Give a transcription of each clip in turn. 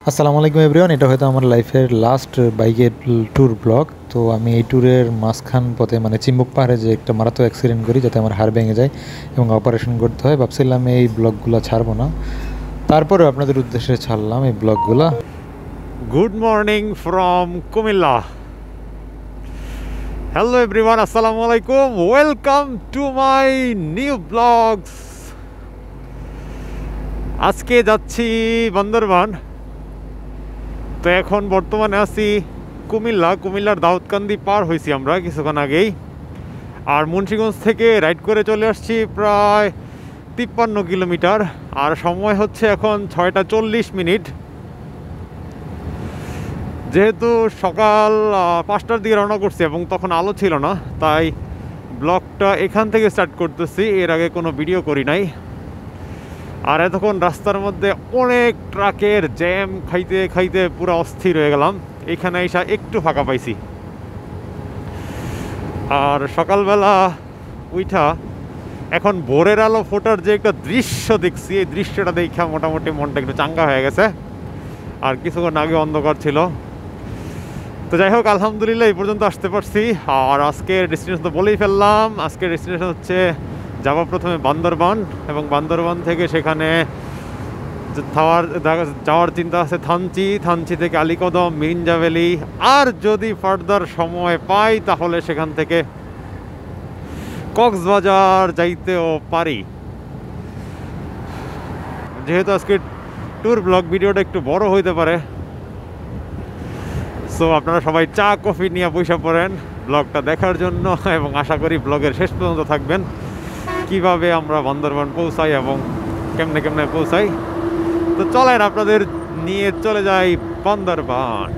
আসসালামু আলাইকুম এভরিওয়ান, এটা হয়তো আমার লাইফের লাস্ট বাইকের ট্যুর ব্লগ। তো আমি এই ট্যুরের মাঝখান পথে মানে চিম্বুক পাহাড়ে যে একটা মারাত্মক অ্যাক্সিডেন্ট করি যাতে আমার হাড় ভেঙে যায় এবং অপারেশন করতে হয়। ভাবছিলাম এই ব্লগগুলো ছাড়বো না, তারপরে আপনাদের উদ্দেশ্যে ছাড়লাম এই ব্লগগুলো। Good morning from Comilla. Hello everyone, আসসালামু আলাইকুম, welcome to my new vlogs. আজকে যাচ্ছি বান্দরবান। তো এখন বর্তমানে আছি কুমিল্লার দাউদকান্দি পার হয়েছি আমরা কিছুক্ষণ আগেই। আর মুন্সিগঞ্জ থেকে রাইড করে চলে আসছি প্রায় 53 কিলোমিটার। আর সময় হচ্ছে এখন 6টা 40 মিনিট। যেহেতু সকাল 5টার দিকে রওনা করছি এবং তখন আলো ছিল না, তাই ব্লগটা এখান থেকে স্টার্ট করতেছি। এর আগে কোনো ভিডিও করি নাই। আর এতক্ষণ রাস্তার মধ্যে অনেক ট্রাকের জ্যাম খাইতে খাইতে পুরো অস্থির হয়ে গেলাম। এখানে এসে একটু ফাঁকা পাইছি। আর সকালবেলা উঠা এখন ভোরের আলো ফোটার যে একটা দৃশ্য দেখছি, এই দৃশ্যটা দেখা মোটামুটি মনটা একটু চাঙ্গা হয়ে গেছে। আর কিছুক্ষণ আগে অন্ধকার ছিল। তো যাই হোক, আলহামদুলিল্লাহ এই পর্যন্ত আসতে পারছি। আর আজকের ডেস্টিনেশন তো বলেই ফেললাম। আজকের ডেস্টিনেশন হচ্ছে যাবো প্রথমে বান্দরবান, এবং বান্দরবান থেকে সেখানে যাওয়ার চিন্তা আছে থানচি থেকে আলীকদম, মিরিঞ্জা ভ্যালি, আর যদি ফার্দার সময় পাই তাহলে সেখান থেকে কক্সবাজার যাইতেও পারি। যেহেতু আজকে ট্যুর ব্লগ ভিডিওটা একটু বড় হইতে পারে, সো আপনারা সবাই চা কফি নিয়ে বসে পড়েন ব্লগটা দেখার জন্য, এবং আশা করি ব্লগের শেষ পর্যন্ত থাকবেন কিভাবে আমরা বান্দরবান পৌঁছাই এবং কেমনে কেমনে পৌঁছাই। তো চলেন আপনাদের নিয়ে চলে যাই বান্দরবান।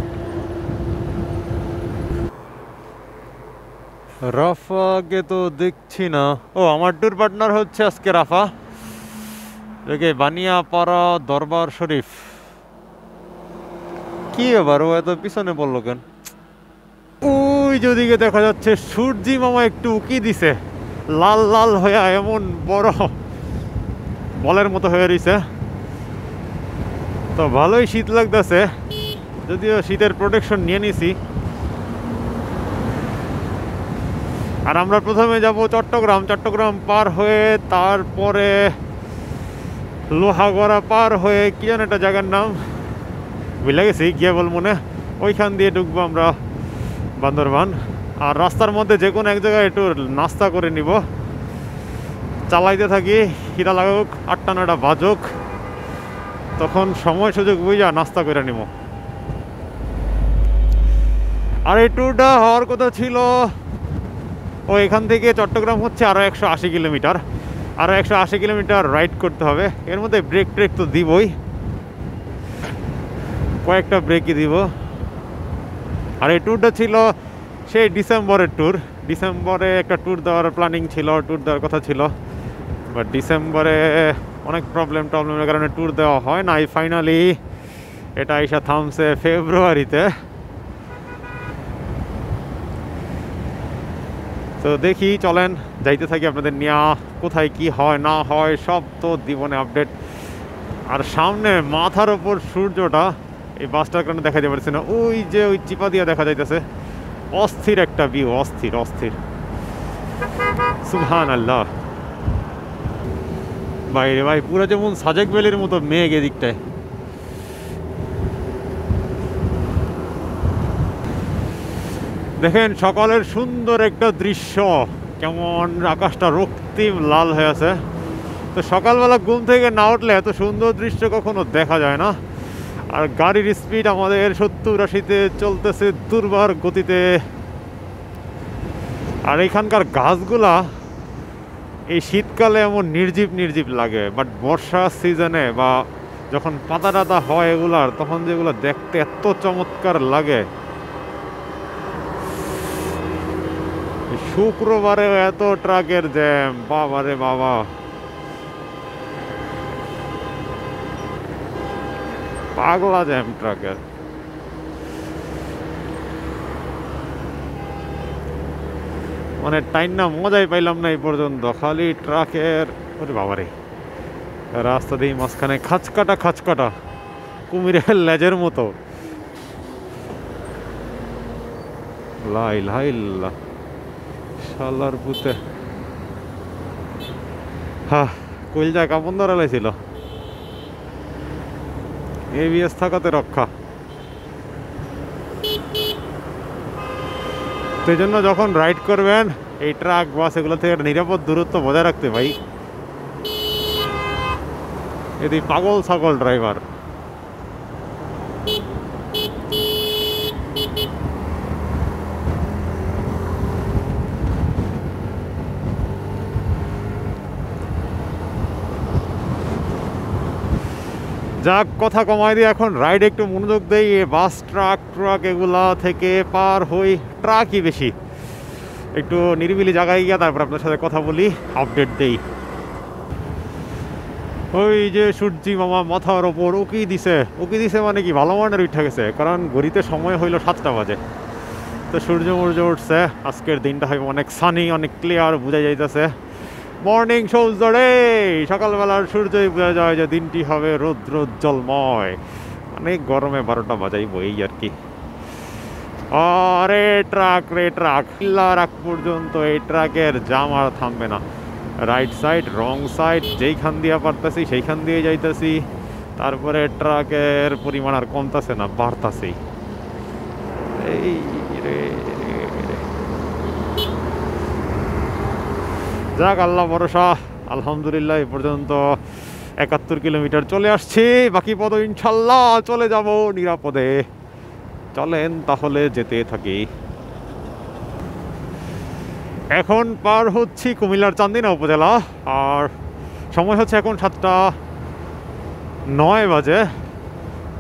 রাফাকে তো দেখছি না। ও, আমার ট্যুর পার্টনার হচ্ছে আজকে রাফা। দেখে বানিয়াপাড়া দরবার শরীফ। কি ব্যাপার, ও এত পিছনে বললো কেন? ওই যেদিকে দেখা যাচ্ছে সূর্যি মামা একটু উকি দিছে, লাল লাল হয়ে এমন বড় বলের মতো হয়ে রয়েছে। তো ভালোই শীত লাগতেছে, যদিও শীতের প্রোটেকশন নিয়ে নিছি। আর আমরা প্রথমে যাব চট্টগ্রাম পার হয়ে, তারপরে লোহাগড়া পার হয়ে কি যেন একটা জায়গার নাম ভুলে গেছি, গিয়ে বল মনে, ওইখান দিয়ে ঢুকবো আমরা বান্দরবান। আর রাস্তার মধ্যে যে কোনো এক জায়গায় একটু নাস্তা করে নিব, চালাইতে থাকি। খিদা লাগুক, 8টা 9টা বাজুক, তখন সময় সুযোগ বুঝা নাস্তা করে নিব। আর এই ট্যুরটা হওয়ার কথা ছিল, ও এখান থেকে চট্টগ্রাম হচ্ছে আরও 180 কিলোমিটার। আরও 180 কিলোমিটার রাইড করতে হবে। এর মধ্যে ব্রেক ট্রেক তো দিবই, কয়েকটা ব্রেকই দিব। আর এই ট্যুরটা ছিল সেই ডিসেম্বরের ট্যুর। ডিসেম্বরে একটা ট্যুর দেওয়ার প্ল্যানিং ছিল, ট্যুর দেওয়ার কথা ছিল, বাট ডিসেম্বরে অনেক প্রবলেমের কারণে ট্যুর দেওয়া হয় না। ফাইনালি এটা এসে থামছে ফেব্রুয়ারিতে। তো দেখি, চলেন যাইতে থাকি আপনাদের নিয়ে। কোথায় কি হয় না হয় সব তো জীবনে আপডেট। আর সামনে মাথার ওপর সূর্যটা এই বাসটার কারণে দেখা যেতে পারছে না। ওই যে ওই চিপা দিয়া দেখা যাইতেছে, অস্থির একটা ভিউ, অস্থির অস্থির। সুবহানাল্লাহ। বাইরে ভাই পুরো যেমন সাজেক ভ্যালির মতো মেঘ এদিকটায়। দেখেন সকালের সুন্দর একটা দৃশ্য, কেমন আকাশটা রক্তিম লাল হয়ে আছে। তো সকালবেলা ঘুম থেকে না উঠলে এত সুন্দর দৃশ্য কখনো দেখা যায় না। আর গাড়ির স্পিড আমাদের 70-80-তে চলতেছে দুর্বার গতিতে। আর এখানকার গাছগুলা এই শীতকালে এমন নির্জীব লাগে, বাট বর্ষা সিজনে বা যখন পাতা টাতা হয় এগুলার, তখন যেগুলো দেখতে এত চমৎকার লাগে। শুক্রবারে এত ট্রাকের জ্যাম, বাবারে বাবা, পাগলা জ্যাম ট্রাকের। মানে টাইম না মজাই পাইলাম না এই পর্যন্ত, খালি ট্রাকের। ওরে বাবারে, রাস্তা দিয়ে মাঝখানে খাঁচকাটা কুমিরের লেজের মতো। লা ইলাহা ইল্লাল্লাহ, শালার পুতে। হ্যাঁ, কইলজা কাপন ধরা ছিল। এবিএস থাকাতে রক্ষা। সেই জন্য যখন রাইড করবেন এই ট্রাক বাস এগুলো থেকে নিরাপদ দূরত্ব বজায় রাখতে ভাই। এদি পাগল ছাগল ড্রাইভার। যাক, কথা কমাই দিয়ে এখন রাইড একটু মনোযোগ দেই। বাস ট্রাক এগুলা থেকে পার হই, ট্রাকই বেশি। একটু নিরিবিলি জায়গায় গিয়ে তারপর আপনার সাথে কথা বলি, আপডেট দেই। ওই যে সূর্যি মামা মাথার ওপর উকি দিছে মানে কি ভালো মানের উঠে গেছে, কারণ ঘড়িতে সময় হইল 7টা বাজে। তো সূর্য উঠছে। আজকের দিনটা হয় অনেক সানি, অনেক ক্লিয়ার, বোঝা যাইতেছে। মর্নিং সূর্যরে, সকালবেলার সূর্যই বোঝা যায় যে দিনটি হবে রৌদ্রোজ্জ্বলময়। অনেক গরমে 12টা বাজাইব এই আর কি। আরে ট্রাক রাখ পর্যন্ত এই ট্রাকের জাম আর থামবে না। রাইট সাইড, রং সাইড, যেইখান দিয়ে পারতেছি সেইখান দিয়ে যাইতেছি। তারপরে ট্রাকের পরিমাণ আর কমতেছে না, বাড়তাছেই। এই রে, যাক আল্লাহ ভরসা। আলহামদুলিল্লাহ এ পর্যন্ত 71 কিলোমিটার চলে আসছি। বাকি পদ ইনশাল্লাহ চলে যাব নিরাপদে। চলেন তাহলে যেতে থাকি। এখন পার হচ্ছি কুমিল্লার চান্দিনা উপজেলা। আর সময় হচ্ছে এখন 7:09 বাজে।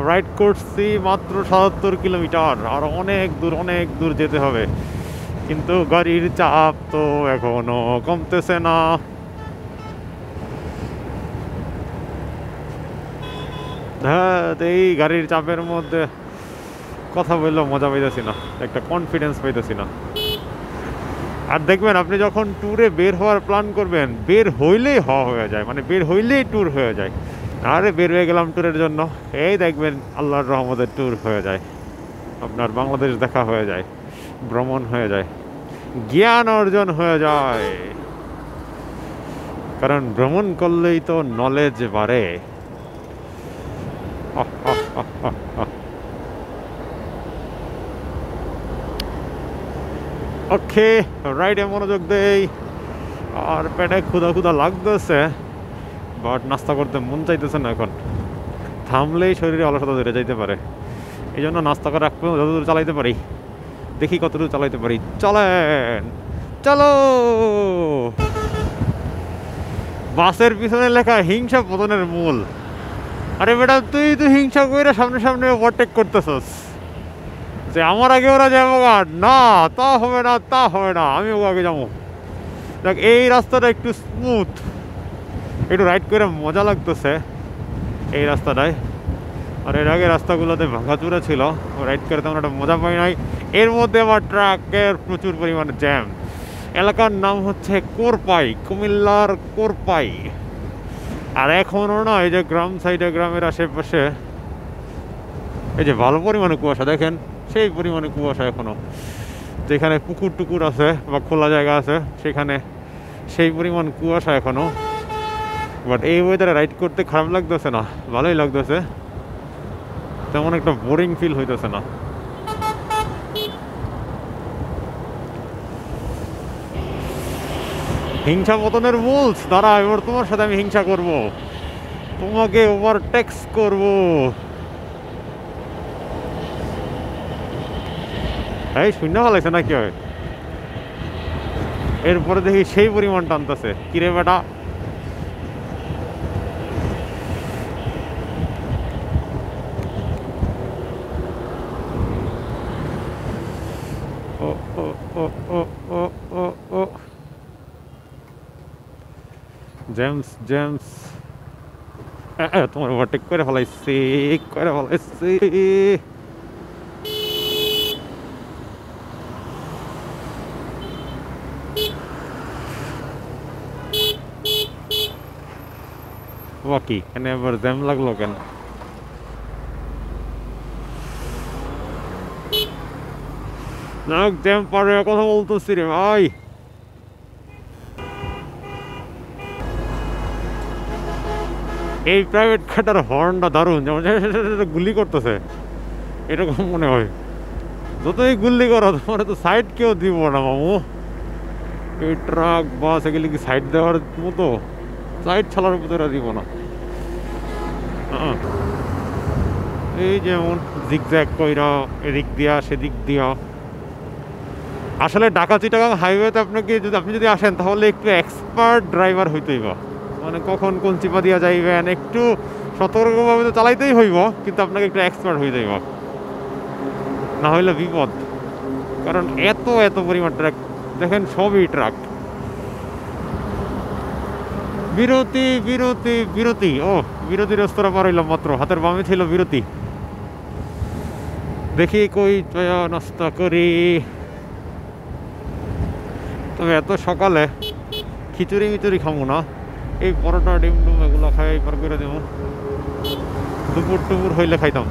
রাইড করছি মাত্র 77 কিলোমিটার। আর অনেক দূর যেতে হবে, কিন্তু গাড়ির চাপ তো এখনো কমতেছে না। হ্যাঁ, এই গাড়ির চাপের মধ্যে কথা বললেও মজা পাইতেছি না, একটা কনফিডেন্স পাইতেছি না। আর দেখবেন আপনি যখন ট্যুরে বের হওয়ার প্ল্যান করবেন, বের হইলেই হয়ে যায়, মানে বের হইলেই ট্যুর হয়ে যায়। আরে বের হয়ে গেলাম ট্যুরের জন্য, এই দেখবেন আল্লাহর রহমতের ট্যুর হয়ে যায়। আপনার বাংলাদেশ দেখা হয়ে যায়, ভ্রমণ হয়ে যায়, জ্ঞান অর্জন হয়ে যায়। কারণ ভ্রমণ করলেই তো নলেজ বাড়ে। ওকে, রাইডে মনোযোগ দেই। আর পেটে ক্ষুধা লাগতেছে, বাট নাস্তা করতে মন চাইতেছে না এখন। থামলেই শরীরে অলসতা ধরে যাইতে পারে, এই জন্য নাস্তা করে রাখবো যতদূর চালাইতে পারি। দেখি কতদূর চালাইতে পারি। চলেন, চলো। বাসের পিছনে লেখা হিংসা পতনের মূল। আরে বেটা, তুই তো হিংসা করে সামনে ওভারটেক করতেছস যে আমার আগে ওরা যাবো। না, তা হবে না, আমি ও আগে যাবো। দেখ, এই রাস্তাটা একটু স্মুথ, একটু রাইড করে মজা লাগতেছে এই রাস্তাটায়। আর এর আগে রাস্তাগুলোতে ভাঙাচুরা ছিল, রাইড করে তেমন একটা মজা পাই নাই। এর মধ্যে আবার ট্রাকের প্রচুর পরিমাণে জ্যাম। এলাকার নাম হচ্ছে কোরপাই, কুমিল্লার কোরপাই। আর এখনও না, এই যে গ্রাম সাইডে, গ্রামের আশেপাশে এই যে ভালো পরিমাণে কুয়াশা, দেখেন সেই পরিমাণে কুয়াশা এখনো। যেখানে পুকুর টুকুর আছে বা খোলা জায়গা আছে সেখানে সেই পরিমাণ কুয়াশা এখনো। বাট এই ওয়েদারে রাইড করতে খারাপ লাগতেছে না, ভালোই লাগতেছে, তেমন একটা বোরিং ফিল হইতেছে না। হিংসা পতনের রুলস দাঁড়া, এবার তোমার সাথে আমি হিংসা করব, তোমাকে ওভারটেক্স করব। এই শূন্য ভালাইছে না কি হয়? এরপরে দেখি সেই পরিমাণ টানতেছে। কিরে বেটা, ও ও ও ও ও ও ও জেমস তোমার ওভারটেক করে ফেলাইছি। বাকি এখানে আবার জ্যাম লাগলো কেন? নাক জ্যাম পারে কথা বলতেছি রে ভাই। এই প্রাইভেট কারটার হর্নটা দারুণ, যেমন গুলি করতেছে এরকম মনে হয়। যতই গুলি করো তোমার তো সাইড কেউ দিব না মামু। এই ট্রাক বাস এগুলি কি সাইড দেওয়ার মতো? সাইড ছাড়ার মতো দিব না। এই যেমন জিগজ্যাগ কইরা এদিক দিয়া সেদিক দিয়া। আসলে ঢাকা চিটাগাং হাইওয়েতে আপনাকে আপনি যদি আসেন তাহলে একটু এক্সপার্ট ড্রাইভার হইতেই বা, মানে কখন কোন চিপা দিয়া যাইবেন একটু সতর্কভাবে তো চালাইতেই হইব, কিন্তু আপনাকে একটু এক্সপার্ট হয়ে যাইব, না হইলে বিপদ। কারণ এত এত পরিমাণ ট্রাক দেখেন, সবই ট্রাক। বিরতি বিরতি বিরতি, ও বিরতির রেস্তোরাঁ পার হইলাম মাত্র, হাতের বামে ছিল বিরতি। দেখি কই নাস্তা করি। তবে এত সকালে খিচুড়ি মিচুড়ি খাবো না, এই পরোটা ডিম ডুম এগুলো খাই পার করে দেবো। দুপুর টুপুর হইলে খাইতাম।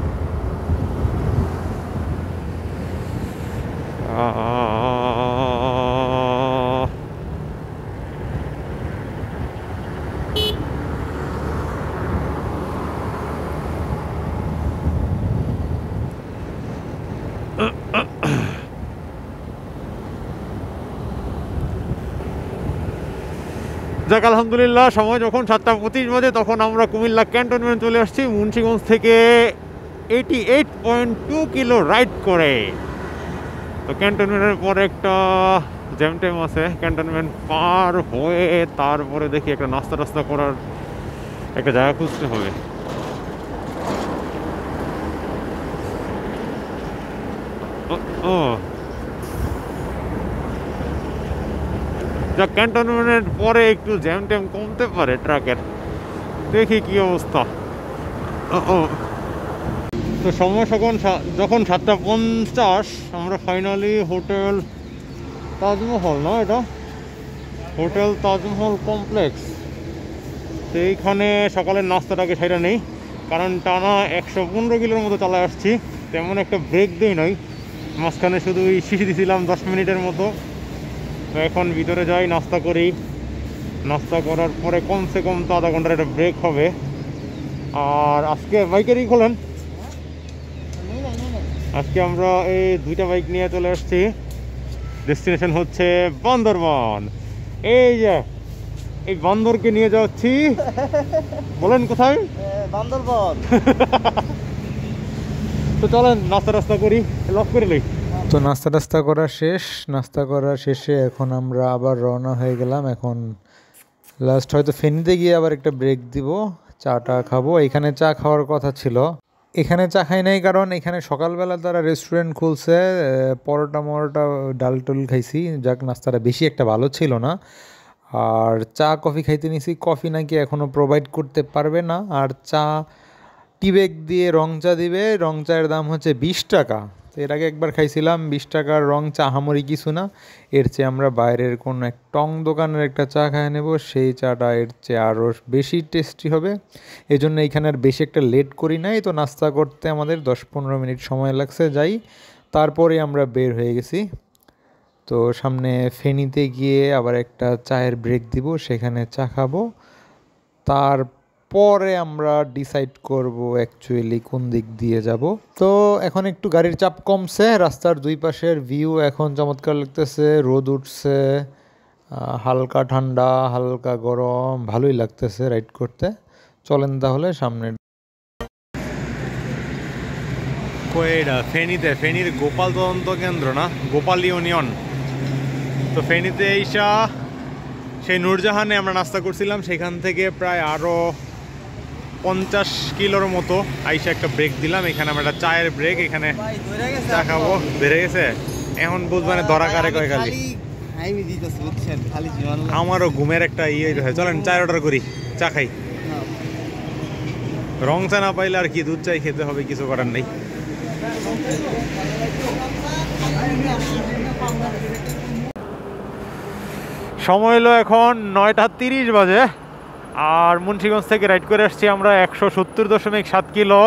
যাক আলহামদুলিল্লাহ, সময় যখন 7:25 বাজে তখন আমরা কুমিল্লা ক্যান্টনমেন্ট চলে আসছি মুন্সিগঞ্জ থেকে 88.2 কিলো রাইড করে। তো ক্যান্টনমেন্টের পরে একটা জ্যাম টাইম আছে, ক্যান্টনমেন্ট পার হয়ে তারপরে দেখি একটা নাস্তা টাস্তা করার একটা জায়গা খুঁজতে হবে। ও যা ক্যান্টনমেন্টের পরে একটু জ্যাম ট্যাম কমতে পারে ট্রাকের, দেখি কি অবস্থা। তো সময় যখন 7:50, আমরা ফাইনালি হোটেল তাজমহল, না এটা হোটেল তাজমহল কমপ্লেক্স, তো এইখানে সকালের নাস্তাটাকে সেটা নেই, কারণ টানা 115 কিলোর মতো চালায় আসছি, তেমন একটা ব্রেক দিই নাই, মাঝখানে শুধু শিশি দিয়েছিলাম 10 মিনিটের মতো। তো এখন ভিতরে যাই, নাস্তা করি, নাস্তা করার পরে কমসে কম তো আধা ঘন্টার একটা ব্রেক হবে। আর আজকে বাইকেরই খোলেন, আজকে আমরা এই 2টা বাইক নিয়ে চলে আসছি। ডেস্টিনেশন হচ্ছে বান্দরবান। এই যে এই বান্দরকে নিয়ে যাচ্ছি, বলেন কোথায়? বান্দরবান। তো চলেন নাস্তা টাস্তা করি, লক করে লই। তো নাস্তা টাস্তা করা শেষ, নাস্তা করা শেষে এখন আমরা আবার রওনা হয়ে গেলাম। এখন লাস্ট হয়তো ফেনীতে গিয়ে আবার একটা ব্রেক দিব, চাটা খাবো। এখানে চা খাওয়ার কথা ছিল, এখানে চা খাই নাই, কারণ এখানে সকালবেলা তারা রেস্টুরেন্ট খুলছে, পরোটা মরোটা ডাল টুল খাইছি, যাক নাস্তাটা বেশি একটা ভালো ছিল না। আর চা কফি খাইতে নিছি, কফি নাকি এখনও প্রোভাইড করতে পারবে না। আর চা টি ব্যাগ দিয়ে রং চা দিবে, রং চায়ের দাম হচ্ছে 20 টাকা। তো এর আগে একবার খাইছিলাম 20 টাকার রং চা, হামরি কিছু না। এর চেয়ে আমরা বাইরের কোনো এক টং দোকানের একটা চা খাই নেব, সেই চাটা এর চেয়ে আরও বেশি টেস্টি হবে। এই জন্য এইখানে আর বেশি একটা লেট করি নাই। তো নাস্তা করতে আমাদের 10-15 মিনিট সময় লাগছে, যাই তারপরে আমরা বের হয়ে গেছি। তো সামনে ফেনীতে গিয়ে আবার একটা চায়ের ব্রেক দিব, সেখানে চা খাবো, তারপরে আমরা ডিসাইড করব অ্যাকচুয়ালি কোন দিক দিয়ে যাব। তো এখন একটু গাড়ির চাপ কমছে, রাস্তার দুই পাশের ভিউ এখন চমৎকার লাগতেছে, রোদ উঠছে, হালকা ঠান্ডা হালকা গরম, ভালোই লাগতেছে রাইড করতে। চলেন তাহলে সামনে। কোয়েডা ফেনীতে, ফেনীর গোপাল তদন্ত কেন্দ্র না, গোপাল ইউনিয়ন। তো ফেনীতে এইসা সেই নূরজাহানে আমরা নাস্তা করছিলাম, সেখান থেকে প্রায় আরও 50 কিলোর মতো আইসা একটা ব্রেক দিলাম। এখানে আমরা একটা চায়ের ব্রেক, এখানে চা খাবো। বেড়ে গেছে এখন বুঝবানে ধরা কারে কয় খালি আমারও ঘুমের একটা ইয়ে হয়। চলেন চায়ের অর্ডার করি, চা খাই। রং চা না পাইলে আর কি, দুধ চাই খেতে হবে, কিছু করার নেই। সময় হলো এখন 9:30 বাজে, আর মুন্সিগঞ্জ থেকে রাইড করে আসছি আমরা 170.7 কিলো।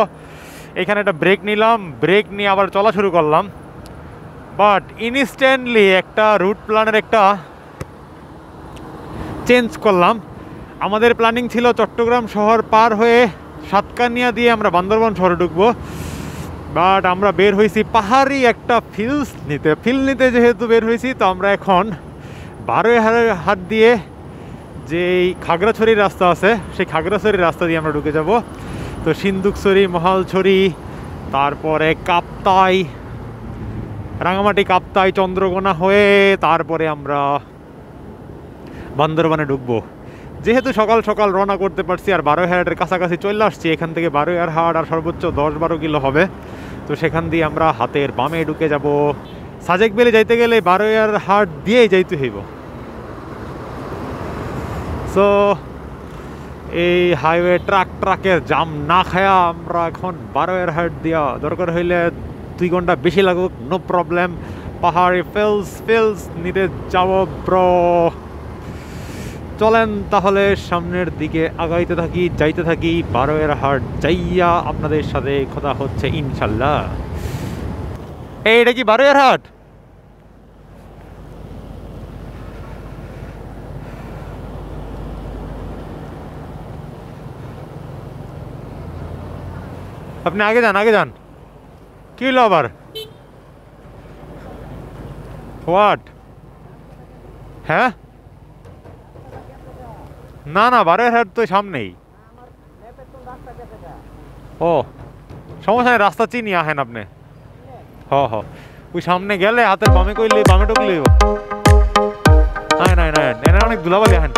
এখানে একটা ব্রেক নিলাম, ব্রেক নিয়ে আবার চলা শুরু করলাম। বাট ইনস্ট্যান্টলি একটা রুট প্ল্যানের একটা চেঞ্জ করলাম। আমাদের প্ল্যানিং ছিল চট্টগ্রাম শহর পার হয়ে সাতকানিয়া দিয়ে আমরা বান্দরবান শহরে ঢুকবো, বাট আমরা বের হয়েছি পাহাড়ি একটা ফিল নিতে যেহেতু বের হয়েছি, তো আমরা এখন বারোয়ারহাট দিয়ে যেই খাগড়াছড়ির রাস্তা আছে সেই খাগড়াছড়ির রাস্তা দিয়ে আমরা ঢুকে যাব। তো সিন্দুকছড়ি, মহালছড়ি, তারপরে কাপ্তাই, রাঙামাটি, কাপ্তাই, চন্দ্রকোনা হয়ে তারপরে আমরা বান্দরবানে ঢুকবো। যেহেতু সকাল সকাল রওনা করতে পারছি আর বারোয়ারহাটের কাছাকাছি চলে আসছি, এখান থেকে বারোয়ারহাট আর সর্বোচ্চ 10-12 কিলো হবে। তো সেখান দিয়ে আমরা হাতের বামে ঢুকে যাব। সাজেক বেলে যাইতে গেলে বারোয়ারহাট দিয়েই যাইতে হইব। সো এই হাইওয়ে ট্রাকের জাম না খায়া আমরা এখন বারোয়ারহাট দিয়া দরকার হইলে 2 ঘন্টা বেশি লাগুক, নো প্রবলেম, পাহাড়ি ফিলস নিতে যাব ব্রো। চলেন তাহলে সামনের দিকে যাইতে থাকি। বারোয়ারহাট যাইয়া আপনাদের সাথে কথা হচ্ছে ইনশাল্লাহ। এইটা কি বারোয়ারহাট? আপনি আগে যান। কি হলো আবার? হোয়াট? হ্যাঁ, না বারোয়ারহাট তো সামনেই। ও সমস্যা নেই, রাস্তা চিনি, আহেন আপনি। হ ওই সামনে গেলে হাতের বামে ঢুকলে। না অনেক ধুলাবালি, আহেন।